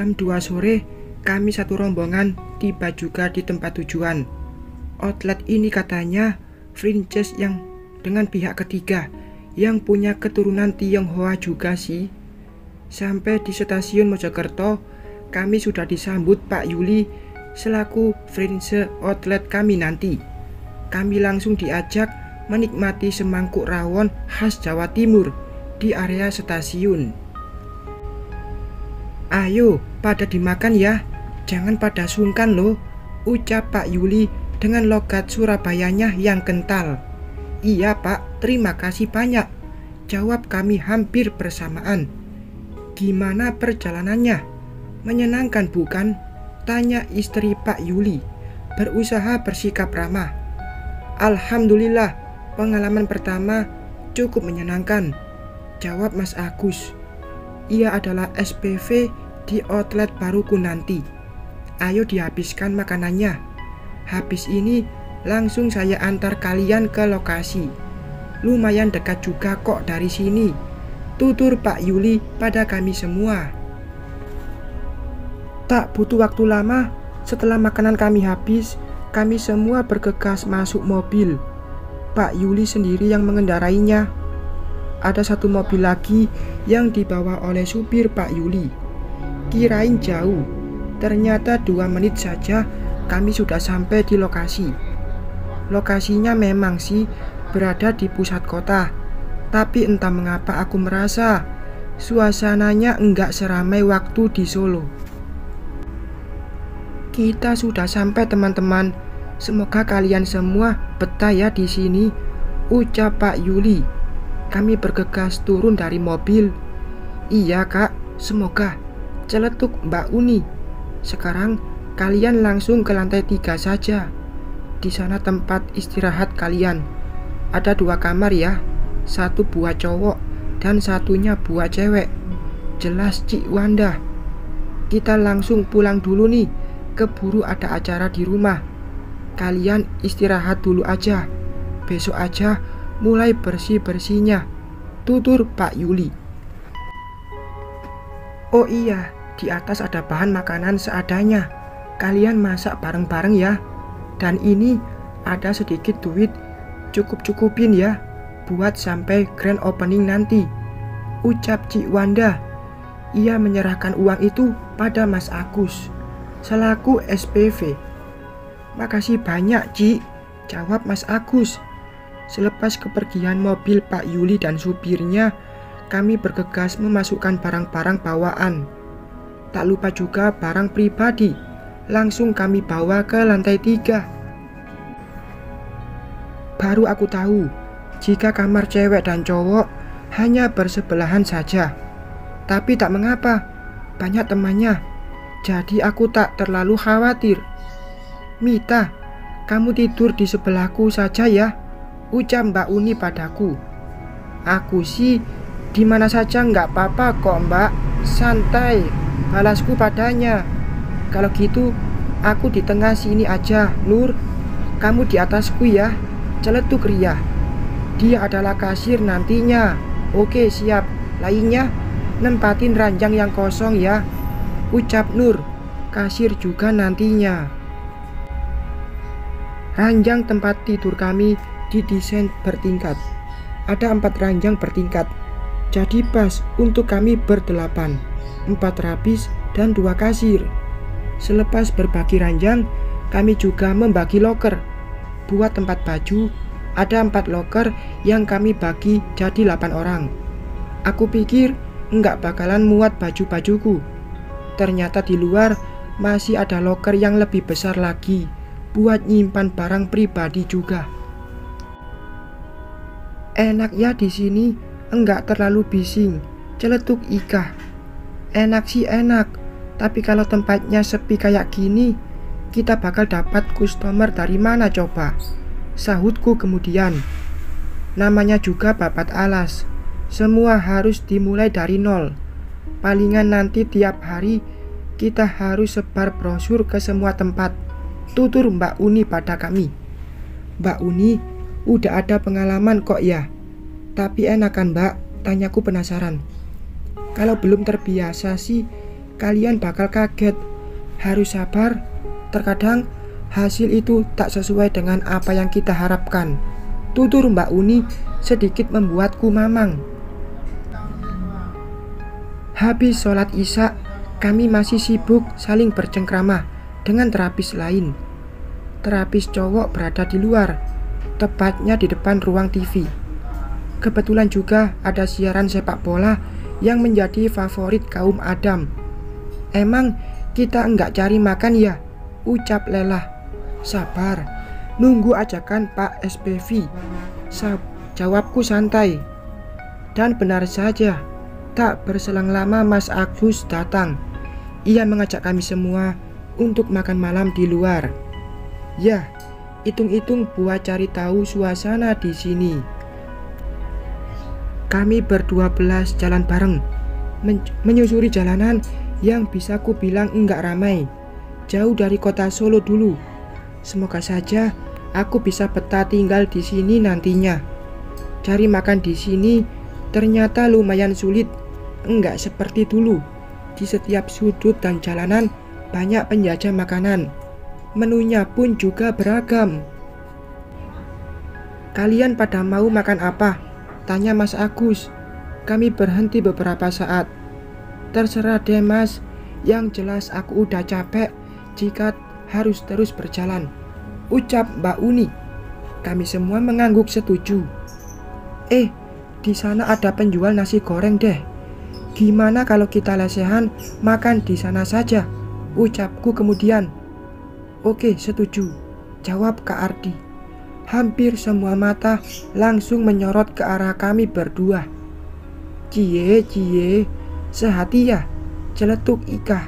Jam 2 sore, kami satu rombongan tiba juga di tempat tujuan. Outlet ini katanya franchise yang dengan pihak ketiga yang punya keturunan Tionghoa juga sih. Sampai di stasiun Mojokerto, kami sudah disambut Pak Yuli selaku franchise outlet kami nanti. Kami langsung diajak menikmati semangkuk rawon khas Jawa Timur di area stasiun. "Ayo, pada dimakan ya, jangan pada sungkan loh," ucap Pak Yuli dengan logat Surabayanya yang kental. "Iya Pak, terima kasih banyak," jawab kami hampir bersamaan. "Gimana perjalanannya? Menyenangkan bukan?" tanya istri Pak Yuli, berusaha bersikap ramah. "Alhamdulillah, pengalaman pertama cukup menyenangkan," jawab Mas Agus. "Ia adalah SPV di outlet baruku nanti. Ayo dihabiskan makanannya. Habis ini langsung saya antar kalian ke lokasi. Lumayan dekat juga kok dari sini," tutur Pak Yuli pada kami semua. Tak butuh waktu lama, setelah makanan kami habis, kami semua bergegas masuk mobil. Pak Yuli sendiri yang mengendarainya. Ada satu mobil lagi yang dibawa oleh supir Pak Yuli. Kirain jauh, ternyata 2 menit saja kami sudah sampai di lokasi. Lokasinya memang sih berada di pusat kota, tapi entah mengapa aku merasa suasananya enggak seramai waktu di Solo. "Kita sudah sampai teman-teman, semoga kalian semua betah ya di sini," ucap Pak Yuli. Kami bergegas turun dari mobil. "Iya kak, semoga," celetuk Mbak Uni. "Sekarang kalian langsung ke lantai 3 saja. Di sana tempat istirahat kalian. Ada 2 kamar ya, satu buat cowok dan satunya buat cewek. Jelas Cik Wanda. Kita langsung pulang dulu nih, keburu ada acara di rumah. Kalian istirahat dulu aja. Besok aja mulai bersih-bersihnya," tutur Pak Yuli. "Oh iya, di atas ada bahan makanan seadanya. Kalian masak bareng-bareng ya. Dan ini ada sedikit duit, cukup-cukupin ya buat sampai grand opening nanti," ucap Cik Wanda. Ia menyerahkan uang itu pada Mas Agus selaku SPV. "Makasih banyak Cik," jawab Mas Agus. Selepas kepergian mobil Pak Yuli dan supirnya, kami bergegas memasukkan barang-barang bawaan. Tak lupa juga barang pribadi, langsung kami bawa ke lantai 3. Baru aku tahu jika kamar cewek dan cowok hanya bersebelahan saja. Tapi tak mengapa, banyak temannya, jadi aku tak terlalu khawatir. "Mita, kamu tidur di sebelahku saja ya," ucap Mbak Uni padaku. "Aku sih di mana saja nggak apa-apa kok Mbak, santai," balasku padanya. "Kalau gitu aku di tengah sini aja, Nur. Kamu di atasku ya," celetuk Ria. "Dia adalah kasir nantinya." "Oke siap, lainnya nempatin ranjang yang kosong ya," ucap Nur. "Kasir juga nantinya." Ranjang tempat tidur kami didesain bertingkat. Ada 4 ranjang bertingkat, jadi pas untuk kami ber-8, 4 rabis dan 2 kasir. Selepas berbagi ranjang, kami juga membagi loker. Buat tempat baju, ada 4 loker yang kami bagi jadi 8 orang. Aku pikir enggak bakalan muat baju-bajuku. Ternyata di luar masih ada loker yang lebih besar lagi buat nyimpan barang pribadi juga. "Enak ya di sini, enggak terlalu bising," celetuk Ika. "Enak sih enak, tapi kalau tempatnya sepi kayak gini, kita bakal dapat customer dari mana coba?" sahutku kemudian. "Namanya juga babat alas, semua harus dimulai dari nol. Palingan nanti tiap hari kita harus sebar brosur ke semua tempat," tutur Mbak Uni pada kami. "Mbak Uni udah ada pengalaman kok ya. Tapi enak kan Mbak?" tanyaku penasaran. "Kalau belum terbiasa sih kalian bakal kaget. Harus sabar, terkadang hasil itu tak sesuai dengan apa yang kita harapkan. Tutur Mbak Uni sedikit membuatku mamang. Habis sholat isya, kami masih sibuk saling bercengkrama dengan terapis lain. Terapis cowok berada di luar, tepatnya di depan ruang TV. Kebetulan juga ada siaran sepak bola yang menjadi favorit kaum Adam. Emang kita enggak cari makan ya? Ucap Lelah. Sabar, nunggu ajakan Pak SPV. Jawabku santai. Dan benar saja, tak berselang lama Mas Agus datang. Ia mengajak kami semua untuk makan malam di luar. Ya, hitung-hitung buat cari tahu suasana di sini. Kami berdua belas jalan bareng, menyusuri jalanan yang bisa ku bilang enggak ramai, jauh dari kota Solo dulu. Semoga saja aku bisa betah tinggal di sini nantinya. Cari makan di sini ternyata lumayan sulit, enggak seperti dulu. Di setiap sudut dan jalanan banyak penjajah makanan. Menunya pun juga beragam. Kalian pada mau makan apa? Tanya Mas Agus. Kami berhenti beberapa saat. Terserah deh Mas, yang jelas aku udah capek jika harus terus berjalan, ucap Mbak Uni. Kami semua mengangguk setuju. Di sana ada penjual nasi goreng deh. Gimana kalau kita lesehan makan di sana saja? Ucapku kemudian. Oke, setuju, jawab Kak Ardi. Hampir semua mata langsung menyorot ke arah kami berdua. Cie, sehati ya, celetuk Ika.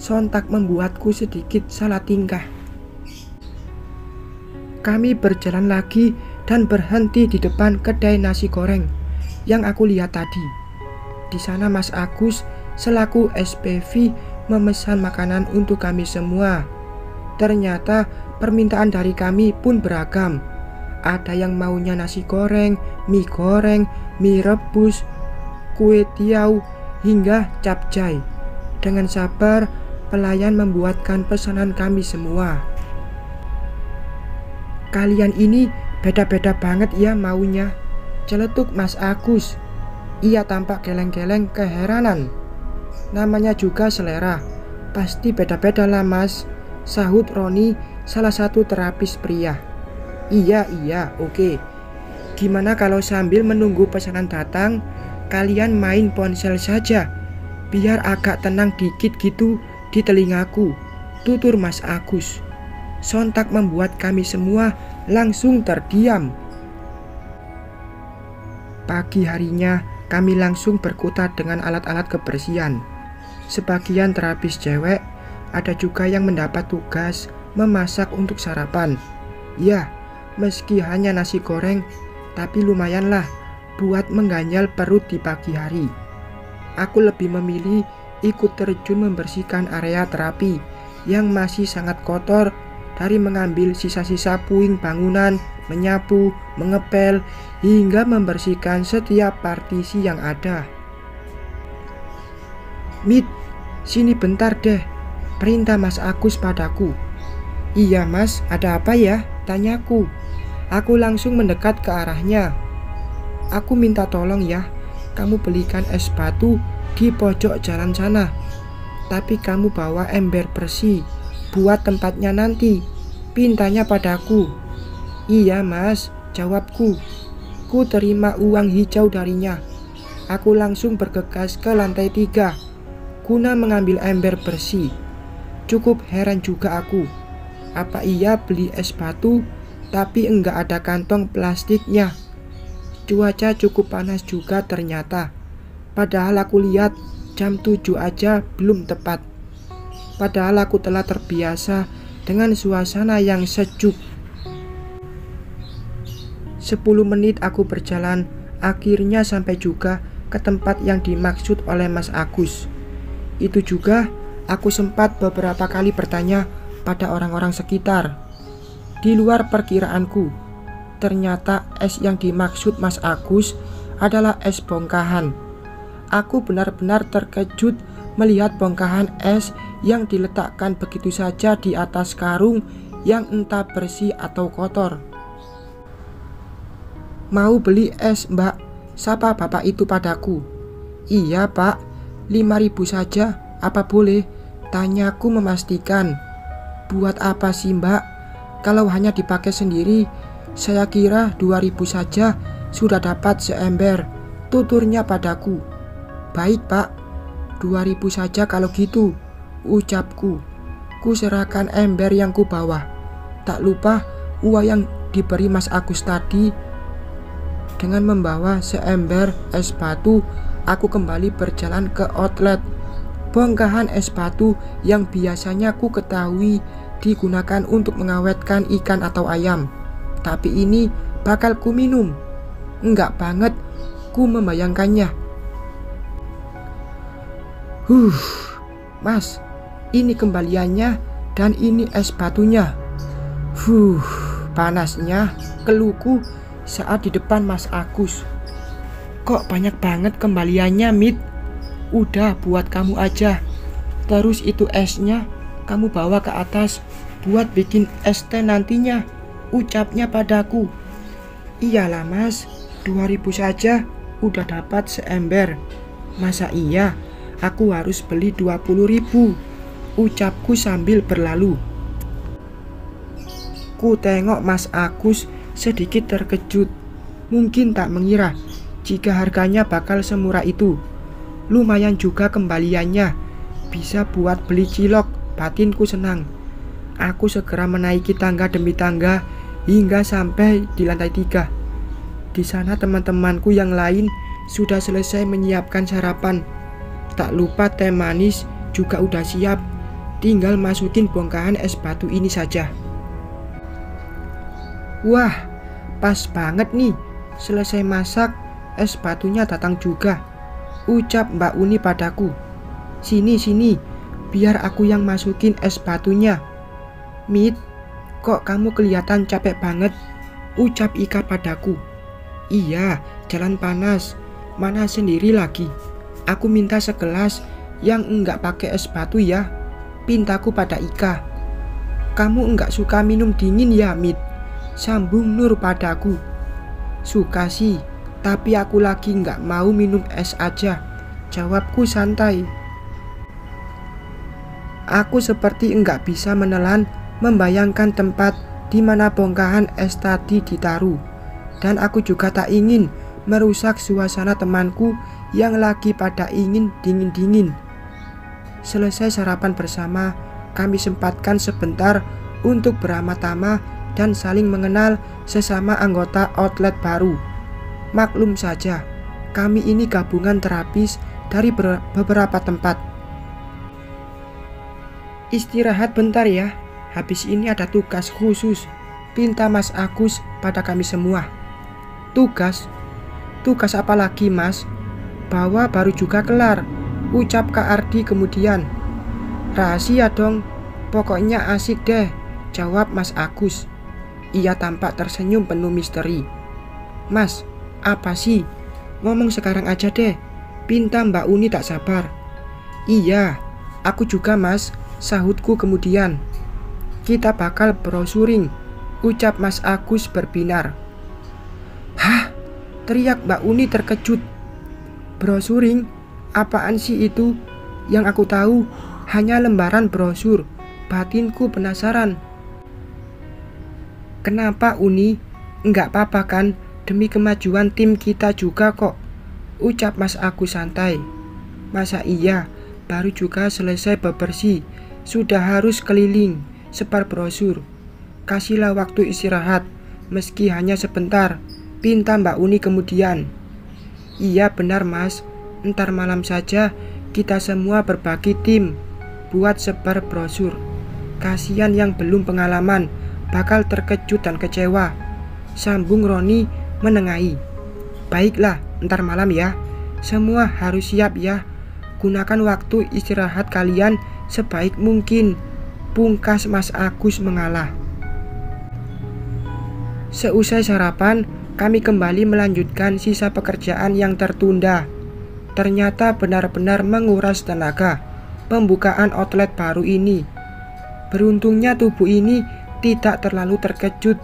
Sontak membuatku sedikit salah tingkah. Kami berjalan lagi dan berhenti di depan kedai nasi goreng yang aku lihat tadi. Di sana Mas Agus selaku SPV memesan makanan untuk kami semua. Ternyata permintaan dari kami pun beragam. Ada yang maunya nasi goreng, mie rebus, kue tiaw, hingga capcay. Dengan sabar, pelayan membuatkan pesanan kami semua. Kalian ini beda-beda banget ya maunya, celetuk Mas Agus. Ia tampak geleng-geleng keheranan. Namanya juga selera, pasti beda-beda lah Mas, sahut Roni, salah satu terapis pria. Iya, oke. Gimana kalau sambil menunggu pesanan datang, kalian main ponsel saja, biar agak tenang dikit gitu di telingaku, tutur Mas Agus. Sontak membuat kami semua langsung terdiam. Pagi harinya kami langsung berkutat dengan alat-alat kebersihan. Sebagian terapis cewek, ada juga yang mendapat tugas memasak untuk sarapan. Ya, meski hanya nasi goreng, tapi lumayanlah buat mengganjal perut di pagi hari. Aku lebih memilih ikut terjun membersihkan area terapi yang masih sangat kotor, dari mengambil sisa-sisa puing bangunan, menyapu, mengepel, hingga membersihkan setiap partisi yang ada. Mit, sini bentar deh, perintah Mas Agus padaku. Iya Mas, ada apa ya? Tanyaku. Aku langsung mendekat ke arahnya. Aku minta tolong ya, kamu belikan es batu di pojok jalan sana. Tapi kamu bawa ember bersih buat tempatnya nanti, pintanya padaku. Iya Mas, jawabku. Ku terima uang hijau darinya. Aku langsung bergegas ke lantai 3 guna mengambil ember bersih. Cukup heran juga aku. Apa ia beli es batu tapi enggak ada kantong plastiknya? Cuaca cukup panas juga ternyata. Padahal aku lihat jam 7 aja belum tepat. Padahal aku telah terbiasa dengan suasana yang sejuk. 10 menit aku berjalan, akhirnya sampai juga ke tempat yang dimaksud oleh Mas Agus. Itu juga aku sempat beberapa kali bertanya pada orang-orang sekitar. Di luar perkiraanku, ternyata es yang dimaksud Mas Agus adalah es bongkahan. Aku benar-benar terkejut melihat bongkahan es yang diletakkan begitu saja di atas karung yang entah bersih atau kotor. "Mau beli es, Mbak?" sapa bapak itu padaku. "Iya, Pak, 5.000 saja, apa boleh?" tanyaku memastikan. "Buat apa sih, Mbak? Kalau hanya dipakai sendiri, saya kira 2.000 saja sudah dapat seember," tuturnya padaku. "Baik, Pak, 2.000 saja kalau gitu," ucapku. Ku serahkan ember yang ku bawa. Tak lupa uang yang diberi Mas Agus tadi. Dengan membawa seember es batu, aku kembali berjalan ke outlet. Bongkahan es batu yang biasanya ku ketahui digunakan untuk mengawetkan ikan atau ayam, tapi ini bakal ku minum. Enggak banget ku membayangkannya. "Mas, ini kembaliannya dan ini es batunya." Panasnya keluhku saat di depan Mas Agus. "Kok banyak banget kembaliannya, Mit? Udah buat kamu aja. Terus itu esnya kamu bawa ke atas buat bikin es teh nantinya," ucapnya padaku. "Iyalah Mas, 2.000 saja udah dapat seember. Masa iya aku harus beli 20.000, ucapku sambil berlalu. Ku tengok Mas Agus sedikit terkejut. Mungkin tak mengira jika harganya bakal semurah itu. Lumayan juga kembaliannya, bisa buat beli cilok, batinku senang. Aku segera menaiki tangga demi tangga hingga sampai di lantai 3. Di sana teman-temanku yang lain sudah selesai menyiapkan sarapan. Tak lupa teh manis juga udah siap. Tinggal masukin bongkahan es batu ini saja. Wah, pas banget nih. Selesai masak, es batunya datang juga, ucap Mbak Uni padaku. Sini, biar aku yang masukin es batunya." "Mit, kok kamu kelihatan capek banget?" ucap Ika padaku. "Iya, jalan panas. Mana sendiri lagi. Aku minta segelas yang enggak pakai es batu ya," pintaku pada Ika. "Kamu enggak suka minum dingin ya, Mit?" sambung Nur padaku. "Suka sih, tapi aku lagi enggak mau minum es aja," jawabku santai. Aku seperti enggak bisa menelan membayangkan tempat di mana bongkahan es tadi ditaruh. Dan aku juga tak ingin merusak suasana temanku yang lagi pada ingin dingin-dingin. Selesai sarapan bersama, kami sempatkan sebentar untuk beramah-tamah dan saling mengenal sesama anggota outlet baru. Maklum saja, kami ini gabungan terapis dari beberapa tempat. "Istirahat bentar ya, habis ini ada tugas khusus," pinta Mas Agus pada kami semua. "Tugas? Tugas apa lagi, Mas? Bawa baru juga kelar," ucap Kak Ardi kemudian. "Rahasia dong, pokoknya asik deh," jawab Mas Agus. Ia tampak tersenyum penuh misteri. "Mas, apa sih? Ngomong sekarang aja deh," pinta Mbak Uni tak sabar. "Iya, aku juga Mas," sahutku kemudian. "Kita bakal brosuring," ucap Mas Agus berbinar. "Hah?" teriak Mbak Uni terkejut. "Brosuring? Apaan sih itu? Yang aku tahu hanya lembaran brosur," batinku penasaran. "Kenapa Uni? Enggak apa-apa kan? Demi kemajuan tim kita juga kok," ucap Mas Agus santai. "Masa iya, baru juga selesai bebersih, sudah harus keliling, sebar brosur. Kasihlah waktu istirahat, meski hanya sebentar," pinta Mbak Uni kemudian. "Iya benar Mas, ntar malam saja kita semua berbagi tim buat sebar brosur. Kasihan yang belum pengalaman bakal terkejut dan kecewa," sambung Roni menengahi. "Baiklah, ntar malam ya. Semua harus siap ya. Gunakan waktu istirahat kalian sebaik mungkin," pungkas Mas Agus mengalah. Seusai sarapan, kami kembali melanjutkan sisa pekerjaan yang tertunda. Ternyata benar-benar menguras tenaga pembukaan outlet baru ini. Beruntungnya tubuh ini tidak terlalu terkejut,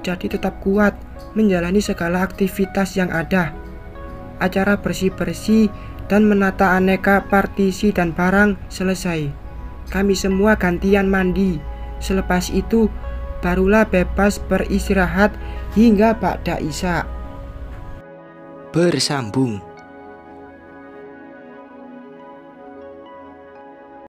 jadi tetap kuat menjalani segala aktivitas yang ada. Acara bersih-bersih dan menata aneka partisi dan barang selesai. Kami semua gantian mandi. Selepas itu barulah bebas beristirahat hingga ba'da isya. Bersambung.